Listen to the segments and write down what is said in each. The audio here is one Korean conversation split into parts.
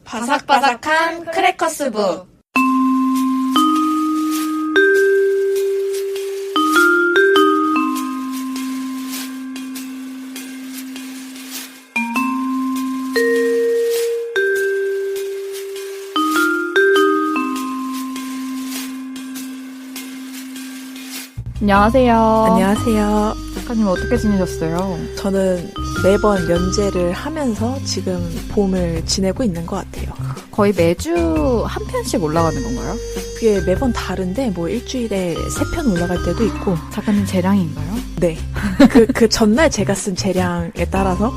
바삭바삭한 크래커스부. 안녕하세요. 안녕하세요. 작가님 어떻게 지내셨어요? 저는 매번 면제를 하면서 지금 봄을 지내고 있는 것 같아요. 거의 매주 한 편씩 올라가는 건가요? 그게 매번 다른데 뭐 일주일에 3편 올라갈 때도 있고. 작가님 재량인가요? 네. 그 전날 제가 쓴 재량에 따라서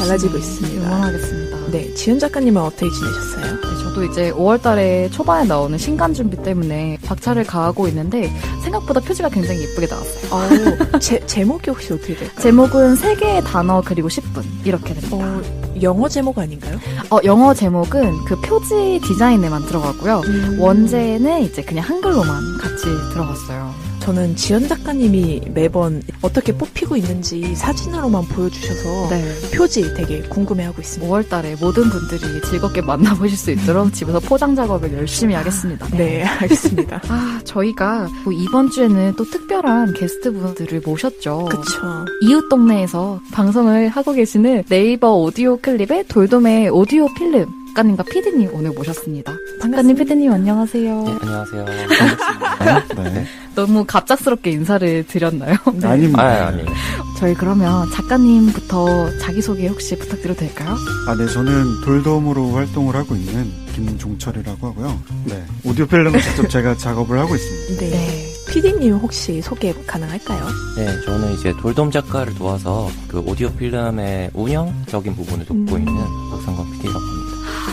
달라지고 있습니다. 응원하겠습니다. 네. 지은 작가님은 어떻게 지내셨어요? 네, 저도 이제 5월달에 초반에 나오는 신간 준비 때문에 박차를 가하고 있는데 생각보다 표지가 굉장히 예쁘게 나왔어요. 제목이 혹시 어떻게 될까요? 제목은 3개의 단어 그리고 10분 이렇게 됩니다. 영어 제목 아닌가요? 영어 제목은 그 표지 디자인에만 들어가고요. 원제는 이제 그냥 한글로만 같이 들어갔어요. 저는 지연 작가님이 매번 어떻게 뽑히고 있는지 사진으로만 보여주셔서 네. 표지 되게 궁금해하고 있습니다. 5월달에 모든 분들이 즐겁게 만나보실 수 있도록 집에서 포장 작업을 열심히 하겠습니다. 네, 알겠습니다. 저희가 이번 주에는 또 특별한 게스트분들을 모셨죠. 그쵸. 이웃 동네에서 방송을 하고 계시는 네이버 오디오 클립의 돌돔의 오디오 필름 작가님과 PD님 오늘 모셨습니다. 작가님, PD님 안녕하세요. 네, 안녕하세요. 반갑습니다. 네. 너무 갑작스럽게 인사를 드렸나요? 네. 아닙니다. 아니에요. 저희 그러면 작가님부터 자기소개 혹시 부탁드려도 될까요? 네, 저는 돌돔으로 활동을 하고 있는 김종철이라고 하고요. 네, 오디오 필름을 직접 제가 작업을 하고 있습니다. 네. PD님 혹시 소개 가능할까요? 네, 저는 이제 돌돔 작가를 도와서 그 오디오 필름의 운영적인 부분을 돕고 있는 박상권 PD라고 합니다.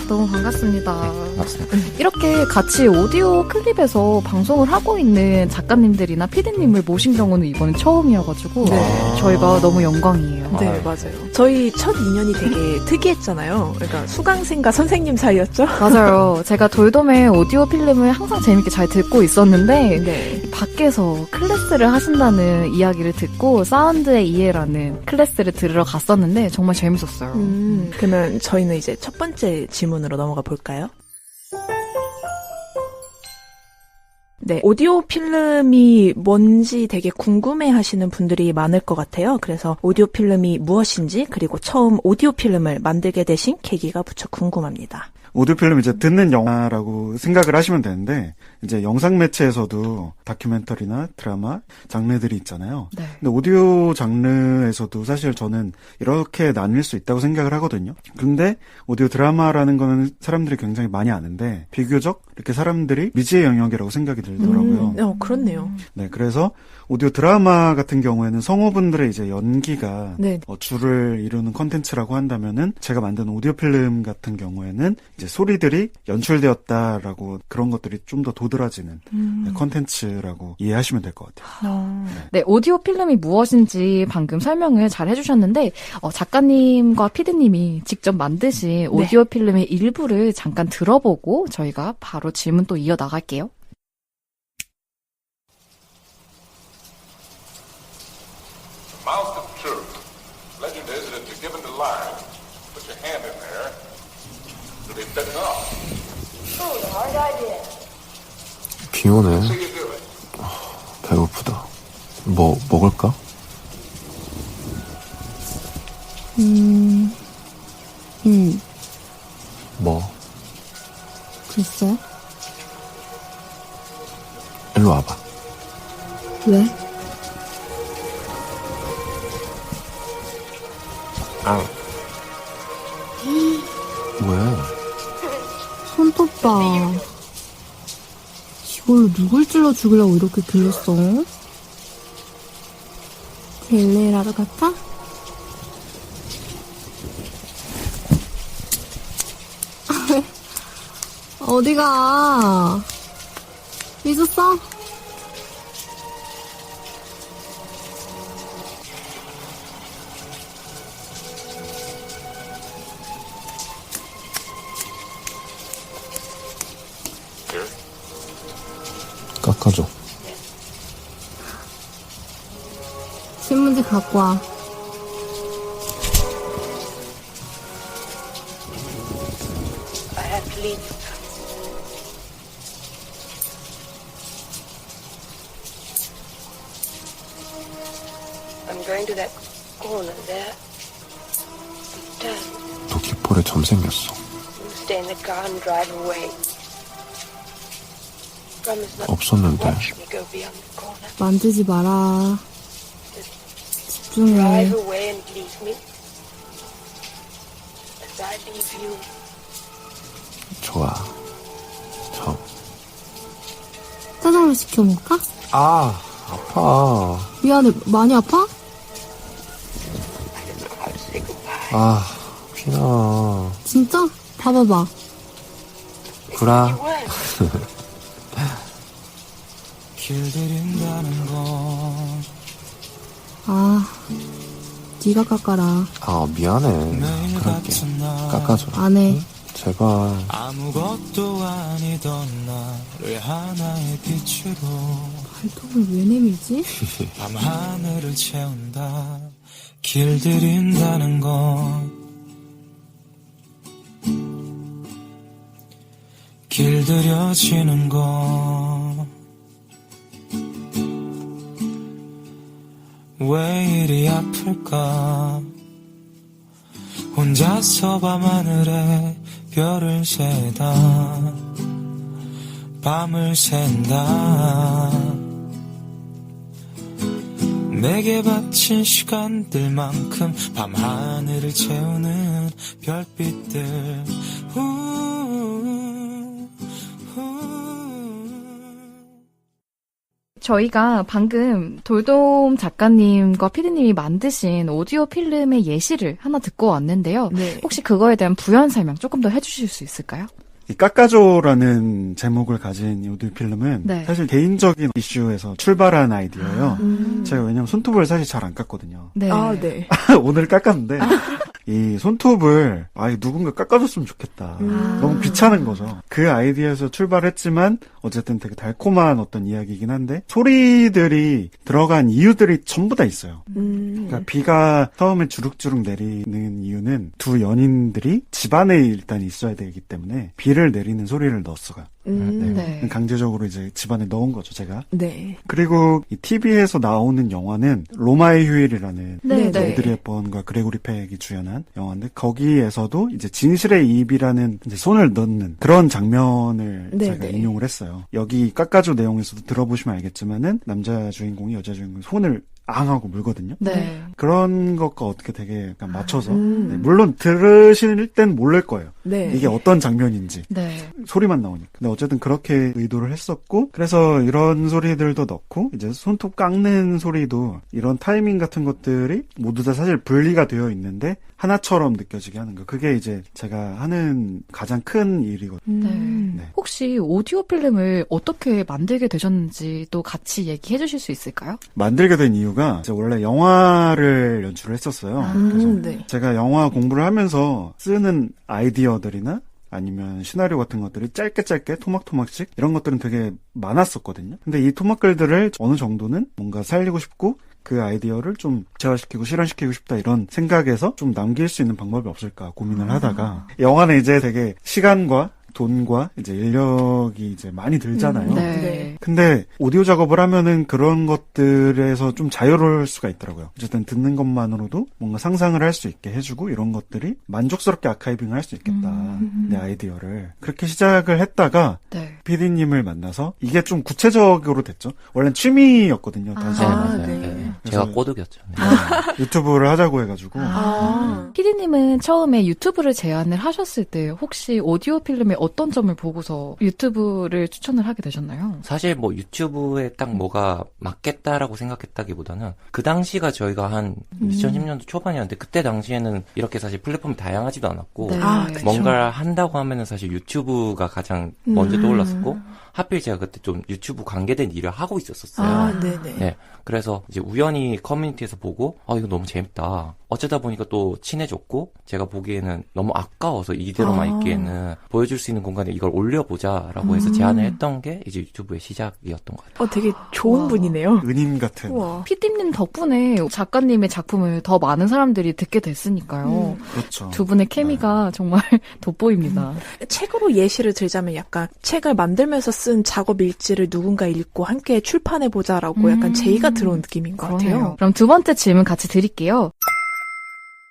너무 반갑습니다. 네, 반갑습니다. 이렇게 같이 오디오 클립에서 방송을 하고 있는 작가님들이나 PD님을 모신 경우는 이번엔 처음이어가지고 네. 저희가 너무 영광이에요. 네, 맞아요. 저희 첫 인연이 되게 특이했잖아요. 그러니까 수강생과 선생님 사이였죠? 맞아요. 제가 돌돔의 오디오 필름을 항상 재밌게 잘 듣고 있었는데 네. 밖에서 클래스를 하신다는 이야기를 듣고 사운드의 이해라는 클래스를 들으러 갔었는데 정말 재밌었어요. 그러면 저희는 이제 첫 번째 질문으로 넘어가 볼까요? 네, 오디오 필름이 뭔지 되게 궁금해 하시는 분들이 많을 것 같아요. 그래서 오디오 필름이 무엇인지, 그리고 처음 오디오 필름을 만들게 되신 계기가 무척 궁금합니다. 오디오 필름 이제 듣는 영화라고 생각을 하시면 되는데, 이제 영상 매체에서도 다큐멘터리나 드라마 장르들이 있잖아요. 네. 근데 오디오 장르에서도 사실 저는 이렇게 나뉠 수 있다고 생각을 하거든요. 근데 오디오 드라마라는 거는 사람들이 굉장히 많이 아는데, 비교적 이렇게 사람들이 미지의 영역이라고 생각이 들더라고요. 그렇네요. 네, 그래서 오디오 드라마 같은 경우에는 성우분들의 이제 연기가 네. 주를 이루는 컨텐츠라고 한다면은 제가 만든 오디오 필름 같은 경우에는 이제 소리들이 연출되었다라고 그런 것들이 좀 더 도드라지는 컨텐츠라고 이해하시면 될 것 같아요. 네, 오디오 필름이 무엇인지 방금 설명을 잘 해주셨는데 작가님과 PD님이 직접 만드신 오디오 필름의 일부를 잠깐 들어보고 저희가 바로 질문 또 이어나갈게요. Mouth of truth. Legend is that if you're given the line, put your hand in there, it'll be bitten off. Oh, the hard idea. 비 오네. So you do it. 배고프다. 뭐 먹을까? 뭐? 글쎄. 일로 와봐. 왜? 왜? 손톱 봐. 이걸로 누굴 찔러 죽이려고 이렇게 길렀어? 벨레라로 갈까? 어디가? 잊었어? 깎아줘. 신문지 갖고 와. leave. I'm going to that corner there. Turn. 너 깃볼에 점 생겼어. You stay in the car and drive away. Promise not to 없었는데. watch me go beyond the corner. 만지지 마라. 집중해. Drive away and leave me. As I leave you. 좋아. 점. 짜장면 시켜 먹을까? 아, 아파. 미안해. 많이 아파? 아, 피나. 진짜? 봐봐봐. 구라. You weren't. 길들인다는 건 아, 네가 깎아라. 아, 미안해. 매일 그럴게. 같은 날 깎아줘라. 안 해. 응? 제발. 아무것도 아니던 나를 하나의 빛으로 발톱을 왜 내밀지? 밤하늘을 채운다. 길들인다는 건 길들여지는 건 왜 이리 아플까. 혼자서 밤하늘에 별을 새다. 밤을 샌다. 내게 바친 시간들만큼 밤하늘을 채우는 별빛들. 저희가 방금 돌돔 작가님과 피디님이 만드신 오디오 필름의 예시를 하나 듣고 왔는데요. 네. 혹시 그거에 대한 부연 설명 조금 더 해주실 수 있을까요? 이 깎아줘라는 제목을 가진 이 오디오 필름은 네. 사실 개인적인 이슈에서 출발한 아이디어예요. 제가 왜냐면 손톱을 사실 잘 안 깎거든요. 네. 아, 네. 오늘 깎았는데 이 손톱을 누군가 깎아줬으면 좋겠다. 너무 귀찮은 거죠. 그 아이디어에서 출발했지만 어쨌든 되게 달콤한 어떤 이야기이긴 한데 소리들이 들어간 이유들이 전부 다 있어요. 그러니까 비가 처음에 주룩주룩 내리는 이유는 두 연인들이 집안에 일단 있어야 되기 때문에 비를 내리는 소리를 넣었어요. 네. 강제적으로 이제 집안에 넣은 거죠, 제가. 네. 그리고 이 TV에서 나오는 영화는 로마의 휴일이라는 네, 네. 오드리 헵번과 그레고리 팩이 주연한 영화인데 거기에서도 이제 진실의 입이라는 이제 손을 넣는 그런 장면을 네, 제가 네. 인용을 했어요. 여기 깎아줘 내용에서도 들어보시면 알겠지만은 남자 주인공이 여자 주인공이 손을 앙하고 물거든요. 네. 그런 것과 어떻게 되게 약간 맞춰서 네, 물론 들으실 땐 모를 거예요. 네. 이게 어떤 장면인지. 네. 소리만 나오니까. 근데 어쨌든 그렇게 의도를 했었고, 그래서 이런 소리들도 넣고, 이제 손톱 깎는 소리도 이런 타이밍 같은 것들이 모두 다 사실 분리가 되어 있는데, 하나처럼 느껴지게 하는 거. 그게 이제 제가 하는 가장 큰 일이거든요. 네. 혹시 오디오 필름을 어떻게 만들게 되셨는지 또 같이 얘기해 주실 수 있을까요? 만들게 된 이유가, 이제 원래 영화를 연출을 했었어요. 그래서 네. 제가 영화 공부를 하면서 쓰는 아이디어들이나 아니면 시나리오 같은 것들이 짧게 토막토막씩 이런 것들은 되게 많았었거든요. 근데 이 토막글들을 어느 정도는 뭔가 살리고 싶고 그 아이디어를 좀 재화시키고 실현시키고 싶다 이런 생각에서 좀 남길 수 있는 방법이 없을까 고민을 하다가 영화는 이제 되게 시간과 돈과 이제 인력이 이제 많이 들잖아요. 네. 근데 오디오 작업을 하면은 그런 것들에서 좀 자유로울 수가 있더라고요. 어쨌든 듣는 것만으로도 뭔가 상상을 할 수 있게 해주고 이런 것들이 만족스럽게 아카이빙을 할 수 있겠다. 내 아이디어를. 그렇게 시작을 했다가 네. PD님을 만나서 이게 좀 구체적으로 됐죠. 원래는 취미였거든요. 단순히. 맞아요. 네. 네. 제가 그래서- 꼬드겼죠. 네. 유튜브를 하자고 해가지고 피디님은 처음에 유튜브를 제안을 하셨을 때 혹시 오디오 필름의 어떤 점을 보고서 유튜브를 추천을 하게 되셨나요? 사실 뭐 유튜브에 딱 뭐가 맞겠다라고 생각했다기보다는 그 당시가 저희가 한 2010년도 초반이었는데 그때 당시에는 이렇게 사실 플랫폼이 다양하지도 않았고 네. 아, 그쵸. 뭔가를 한다고 하면은 사실 유튜브가 가장 먼저 떠올랐었고 하필 제가 그때 좀 유튜브 관계된 일을 하고 있었었어요. 아, 네네. 네. 그래서 이제 우연히 커뮤니티에서 보고 이거 너무 재밌다. 어쩌다 보니까 또 친해졌고 제가 보기에는 너무 아까워서 이대로만 있기에는 보여줄 수 있는 공간에 이걸 올려보자라고 해서 제안을 했던 게 이제 유튜브의 시작이었던 것 같아요. 되게 좋은 와. 분이네요. 은인 같은. 우와. 피디님 덕분에 작가님의 작품을 더 많은 사람들이 듣게 됐으니까요. 그렇죠. 두 분의 케미가 정말 돋보입니다. 책으로 예시를 들자면 약간 책을 만들면서 쓴 작업 일지를 누군가 읽고 함께 출판해보자라고 약간 제의가 들어온 느낌인 것 그러네요. 같아요. 그럼 두 번째 질문 같이 드릴게요.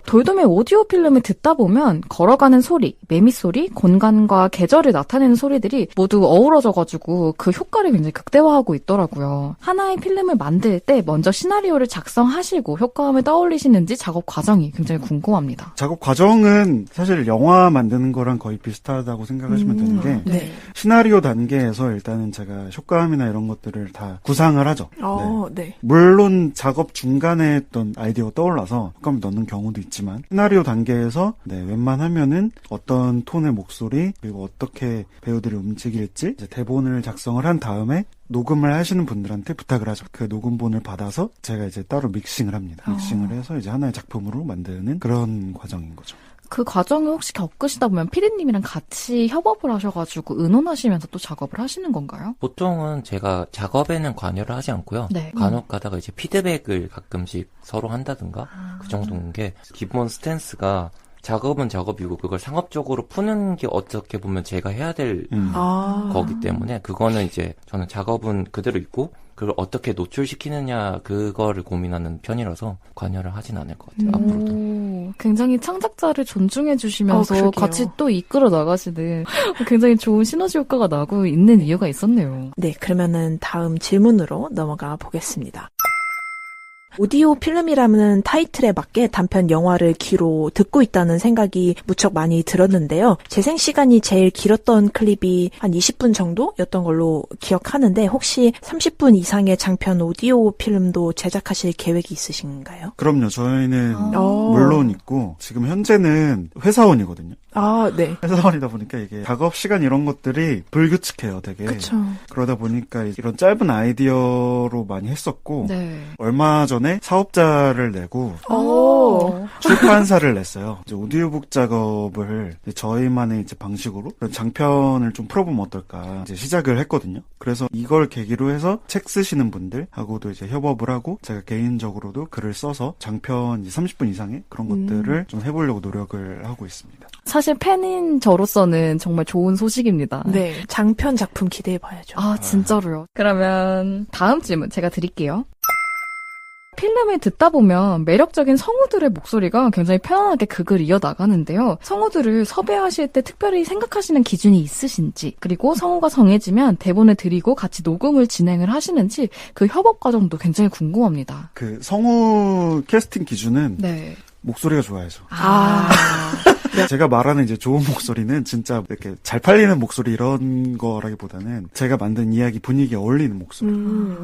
돌돔의 오디오 필름을 듣다 보면 걸어가는 소리, 매미 소리, 공간과 계절을 나타내는 소리들이 모두 어우러져가지고 그 효과를 굉장히 극대화하고 있더라고요. 하나의 필름을 만들 때 먼저 시나리오를 작성하시고 효과음을 떠올리시는지 작업 과정이 굉장히 궁금합니다. 작업 과정은 사실 영화 만드는 거랑 거의 비슷하다고 생각하시면 되는 게 네. 시나리오 단계에서 일단은 제가 효과음이나 이런 것들을 다 구상을 하죠. 네. 물론 작업 중간에 어떤 아이디어가 떠올라서 효과음을 넣는 경우도 있지만 시나리오 단계에서 웬만하면은 어떤 톤의 목소리 그리고 어떻게 배우들이 움직일지 이제 대본을 작성을 한 다음에 녹음을 하시는 분들한테 부탁을 하죠. 그 녹음본을 받아서 제가 이제 따로 믹싱을 합니다. 믹싱을 해서 이제 하나의 작품으로 만드는 그런 과정인 거죠. 그 과정을 혹시 겪으시다 보면 피디님이랑 같이 협업을 하셔가지고 의논하시면서 또 작업을 하시는 건가요? 보통은 제가 작업에는 관여를 하지 않고요. 네. 간혹 가다가 이제 피드백을 가끔씩 서로 한다든가 그 정도인 게 기본 스탠스가 작업은 작업이고 그걸 상업적으로 푸는 게 어떻게 보면 제가 해야 될 거기 때문에 그거는 이제 저는 작업은 그대로 있고 그걸 어떻게 노출시키느냐 그거를 고민하는 편이라서 관여를 하진 않을 것 같아요. 앞으로도. 굉장히 창작자를 존중해 주시면서 그러게요. 같이 또 이끌어 나가시는 굉장히 좋은 시너지 효과가 나고 있는 이유가 있었네요. 네, 그러면은 다음 질문으로 넘어가 보겠습니다. 오디오 필름이라는 타이틀에 맞게 단편 영화를 귀로 듣고 있다는 생각이 무척 많이 들었는데요. 재생 시간이 제일 길었던 클립이 한 20분 정도였던 걸로 기억하는데 혹시 30분 이상의 장편 오디오 필름도 제작하실 계획이 있으신가요? 그럼요. 저희는 물론 있고 지금 현재는 회사원이거든요. 네. 회사원이다 보니까 이게 작업 시간 이런 것들이 불규칙해요, 되게. 그렇죠. 그러다 보니까 이런 짧은 아이디어로 많이 했었고 네. 얼마 전에 사업자를 내고 출판사를 냈어요. 이제 오디오북 작업을 이제 저희만의 이제 방식으로 장편을 좀 풀어보면 어떨까 이제 시작을 했거든요. 그래서 이걸 계기로 해서 책 쓰시는 분들하고도 이제 협업을 하고 제가 개인적으로도 글을 써서 장편 30분 이상의 그런 것들을 좀 해보려고 노력을 하고 있습니다. 사실 팬인 저로서는 정말 좋은 소식입니다. 네, 장편 작품 기대해봐야죠. 진짜로요. 그러면 다음 질문 제가 드릴게요. 필름을 듣다 보면 매력적인 성우들의 목소리가 굉장히 편안하게 극을 이어나가는데요. 성우들을 섭외하실 때 특별히 생각하시는 기준이 있으신지, 그리고 성우가 정해지면 대본을 드리고 같이 녹음을 진행을 하시는지 그 협업 과정도 굉장히 궁금합니다. 그 성우 캐스팅 기준은 네. 목소리가 좋아야죠. 제가 말하는 이제 좋은 목소리는 진짜 이렇게 잘 팔리는 목소리 이런 거라기보다는 제가 만든 이야기 분위기에 어울리는 목소리.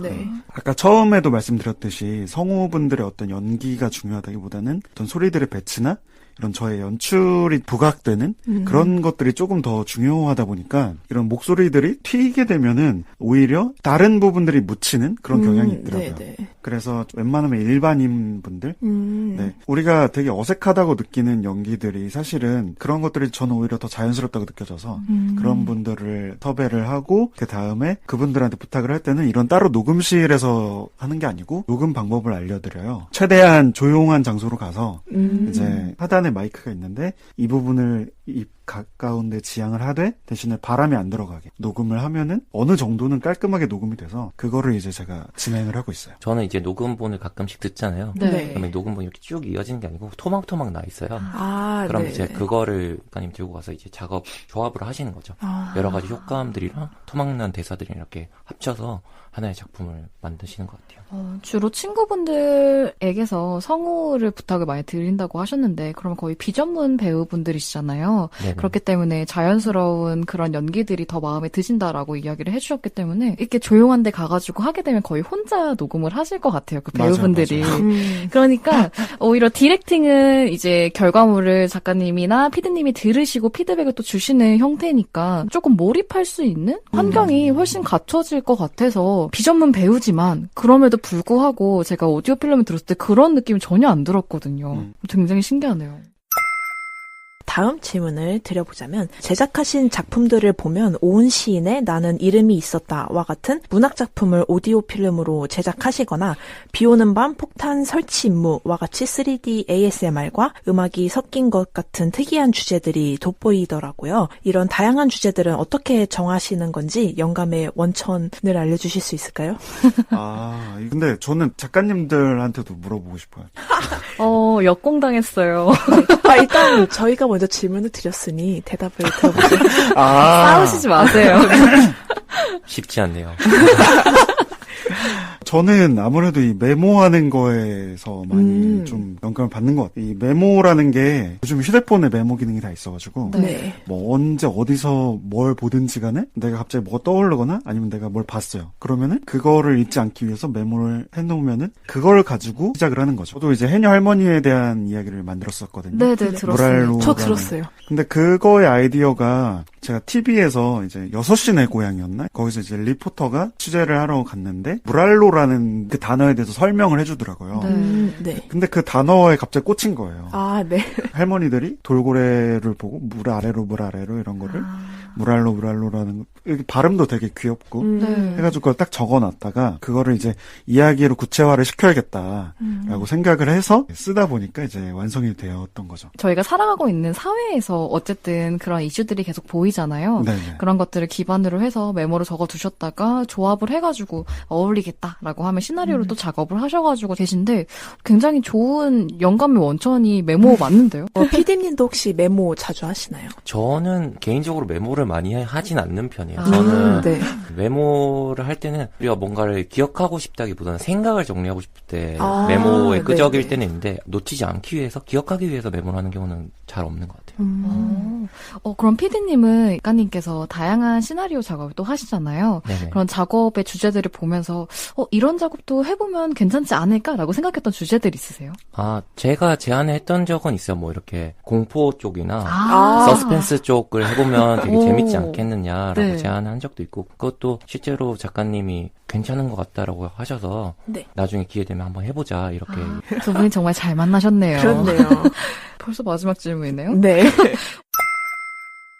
네. 아까 처음에도 말씀드렸듯이 성우분들의 어떤 연기가 중요하다기보다는 어떤 소리들의 배치나 이런 저의 연출이 부각되는 그런 것들이 조금 더 중요하다 보니까 이런 목소리들이 튀게 되면은 오히려 다른 부분들이 묻히는 그런 경향이 있더라고요. 네네. 그래서 웬만하면 일반인 분들, 네, 우리가 되게 어색하다고 느끼는 연기들이 사실은 그런 것들이 저는 오히려 더 자연스럽다고 느껴져서 그런 분들을 섭외를 하고 그 다음에 그분들한테 부탁을 할 때는 이런 따로 녹음실에서 하는 게 아니고 녹음 방법을 알려드려요. 최대한 조용한 장소로 가서 이제 하단에 마이크가 있는데 이 부분을 입 가까운 데 지향을 하되 대신에 바람이 안 들어가게 녹음을 하면은 어느 정도는 깔끔하게 녹음이 돼서 그거를 이제 제가 진행을 하고 있어요. 저는 이제 녹음본을 가끔씩 듣잖아요. 네. 그러면 녹음본이 이렇게 쭉 이어지는 게 아니고 토막토막 나 있어요. 그럼 네. 이제 그거를 작가님 들고 가서 이제 작업 조합을 하시는 거죠. 여러 가지 효과음들이랑 토막난 대사들이 이렇게 합쳐서 하나의 작품을 만드시는 것 같아요. 주로 친구분들에게서 성우를 부탁을 많이 드린다고 하셨는데 그러면 거의 비전문 배우분들이시잖아요. 네네. 그렇기 때문에 자연스러운 그런 연기들이 더 마음에 드신다라고 이야기를 해주셨기 때문에 이렇게 조용한 데 가가지고 하게 되면 거의 혼자 녹음을 하실 것 같아요. 그 배우분들이. 맞아요. 그러니까 오히려 디렉팅은 이제 결과물을 작가님이나 피디님이 들으시고 피드백을 또 주시는 형태니까 조금 몰입할 수 있는 환경이 훨씬 갖춰질 것 같아서 비전문 배우지만 그럼에도 불구하고 제가 오디오 필름을 들었을 때 그런 느낌이 전혀 안 들었거든요. 굉장히 신기하네요. 다음 질문을 드려보자면 제작하신 작품들을 보면 온 시인의 나는 이름이 있었다와 같은 문학작품을 오디오 필름으로 제작하시거나 비오는 밤 폭탄 설치 임무와 같이 3D ASMR과 음악이 섞인 것 같은 특이한 주제들이 돋보이더라고요. 이런 다양한 주제들은 어떻게 정하시는 건지 영감의 원천을 알려주실 수 있을까요? 근데 저는 작가님들한테도 물어보고 싶어요. 역공당했어요. 일단 저희가 먼저 질문을 드렸으니 대답을 들어보세요. 싸우시지 마세요. 쉽지 않네요. 저는 아무래도 이 메모하는 거에서 많이 좀 영감을 받는 것 같아요. 이 메모라는 게 요즘 휴대폰에 메모 기능이 다 있어가지고 네. 뭐 언제 어디서 뭘 보든지 간에 내가 갑자기 뭐가 떠오르거나 아니면 내가 뭘 봤어요. 그러면은 그거를 잊지 않기 위해서 메모를 해놓으면은 그걸 가지고 시작을 하는 거죠. 저도 이제 해녀 할머니에 대한 이야기를 만들었었거든요. 네네, 들었어요. 무랄로라는. 저 들었어요. 근데 그거의 아이디어가 제가 TV에서 이제 6시 내 고향이었나? 거기서 이제 리포터가 취재를 하러 갔는데 무랄로라는 그 단어에 대해서 설명을 해주더라고요. 네. 근데 그 단어에 갑자기 꽂힌 거예요. 네. 할머니들이 돌고래를 보고 물 아래로 이런 거를 무랄로라는 이렇게 발음도 되게 귀엽고 해가지고 그걸 딱 적어놨다가 그거를 이제 이야기로 구체화를 시켜야겠다라고 생각을 해서 쓰다 보니까 이제 완성이 되었던 거죠. 저희가 살아가고 있는 사회에서 어쨌든 그런 이슈들이 계속 보이잖아요. 네네. 그런 것들을 기반으로 해서 메모를 적어두셨다가 조합을 해가지고 어울리겠다라고 하면 시나리오를 또 작업을 하셔가지고 계신데 굉장히 좋은 영감의 원천이 메모 맞는데요? PD님도 혹시 메모 자주 하시나요? 저는 개인적으로 메모를 많이 하진 않는 편이에요. 저는 네. 메모를 할 때는 우리가 뭔가를 기억하고 싶다기보다는 생각을 정리하고 싶을 때 네, 메모에 끄적일 네. 때는 있는데 놓치지 않기 위해서 기억하기 위해서 메모를 하는 경우는 잘 없는 것 같아요. 그럼 PD님은 작가님께서 다양한 시나리오 작업을 또 하시잖아요. 네네. 그런 작업의 주제들을 보면서 이런 작업도 해보면 괜찮지 않을까라고 생각했던 주제들 있으세요? 제가 제안을 했던 적은 있어요. 뭐 이렇게 공포 쪽이나 아. 서스펜스 쪽을 해보면 되게 오. 재밌지 않겠느냐라고 네. 제안을 한 적도 있고 그것도 실제로 작가님이 괜찮은 것 같다라고 하셔서 네. 나중에 기회 되면 한번 해보자 이렇게 두 분이 정말 잘 만나셨네요. 그렇네요. 벌써 마지막 질문이네요. 네.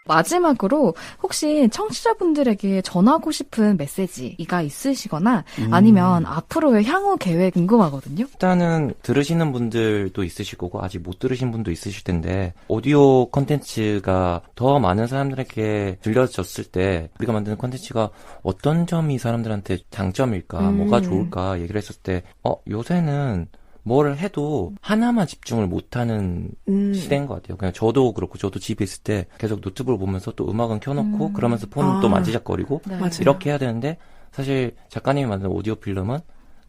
마지막으로 혹시 청취자분들에게 전하고 싶은 메시지가 있으시거나 아니면 앞으로의 향후 계획 궁금하거든요. 일단은 들으시는 분들도 있으실 거고 아직 못 들으신 분도 있으실 텐데 오디오 콘텐츠가 더 많은 사람들에게 들려졌을 때 우리가 만드는 콘텐츠가 어떤 점이 사람들한테 장점일까 뭐가 좋을까 얘기를 했을 때 요새는 뭐를 해도 하나만 집중을 못하는 시대인 것 같아요. 그냥 저도 그렇고 저도 집에 있을 때 계속 노트북을 보면서 또 음악은 켜놓고 그러면서 폰은 또 만지작거리고 네. 맞아요. 이렇게 해야 되는데 사실 작가님이 만든 오디오 필름은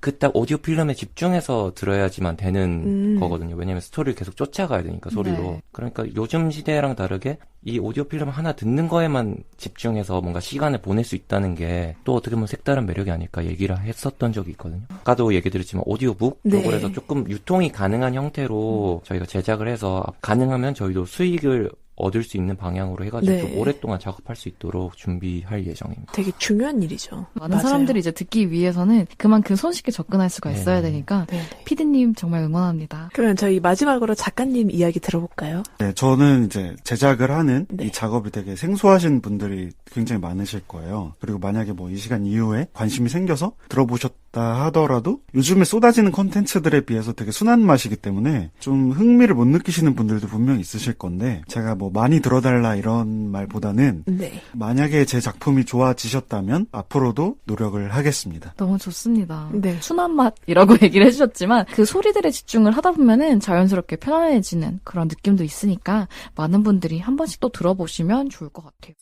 그 딱 오디오 필름에 집중해서 들어야지만 되는 거거든요. 왜냐면 스토리를 계속 쫓아가야 되니까 소리로. 네. 그러니까 요즘 시대랑 다르게 이 오디오 필름 하나 듣는 거에만 집중해서 뭔가 시간을 보낼 수 있다는 게 또 어떻게 보면 색다른 매력이 아닐까 얘기를 했었던 적이 있거든요. 아까도 얘기 드렸지만 오디오북 네. 쪽으로 해서 조금 유통이 가능한 형태로 저희가 제작을 해서 가능하면 저희도 수익을 얻을 수 있는 방향으로 해가지고 네. 좀 오랫동안 작업할 수 있도록 준비할 예정입니다. 되게 중요한 일이죠. 많은 맞아요. 사람들이 이제 듣기 위해서는 그만큼 손쉽게 접근할 수가 있어야 네. 되니까 네. 피디님 정말 응원합니다. 그러면 저희 마지막으로 작가님 이야기 들어볼까요? 네, 저는 이제 제작을 하는 네. 이 작업이 되게 생소하신 분들이 굉장히 많으실 거예요. 그리고 만약에 뭐 이 시간 이후에 관심이 생겨서 들어보셨다 하더라도 요즘에 쏟아지는 콘텐츠들에 비해서 되게 순한 맛이기 때문에 좀 흥미를 못 느끼시는 분들도 분명 있으실 건데 제가 뭐 많이 들어달라 이런 말보다는 네. 만약에 제 작품이 좋아지셨다면 앞으로도 노력을 하겠습니다. 너무 좋습니다. 네. 순한 맛이라고 얘기를 해주셨지만 그 소리들에 집중을 하다 보면은 자연스럽게 편안해지는 그런 느낌도 있으니까 많은 분들이 한 번씩 또 들어보시면 좋을 것 같아요.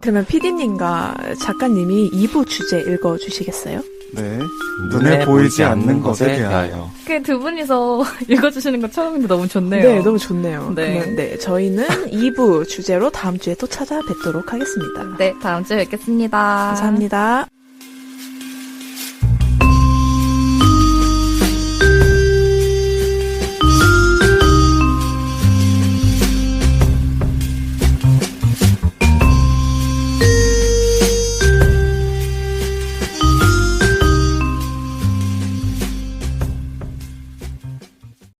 그러면 PD님과 작가님이 2부 주제 읽어주시겠어요? 네. 눈에 보이지 않는 것에 대하여. 그 두 분이서 읽어주시는 거 처음인데 너무 좋네요. 네, 너무 좋네요. 네. 그러면 네, 저희는 2부 주제로 다음 주에 또 찾아뵙도록 하겠습니다. 네, 다음 주에 뵙겠습니다. 감사합니다.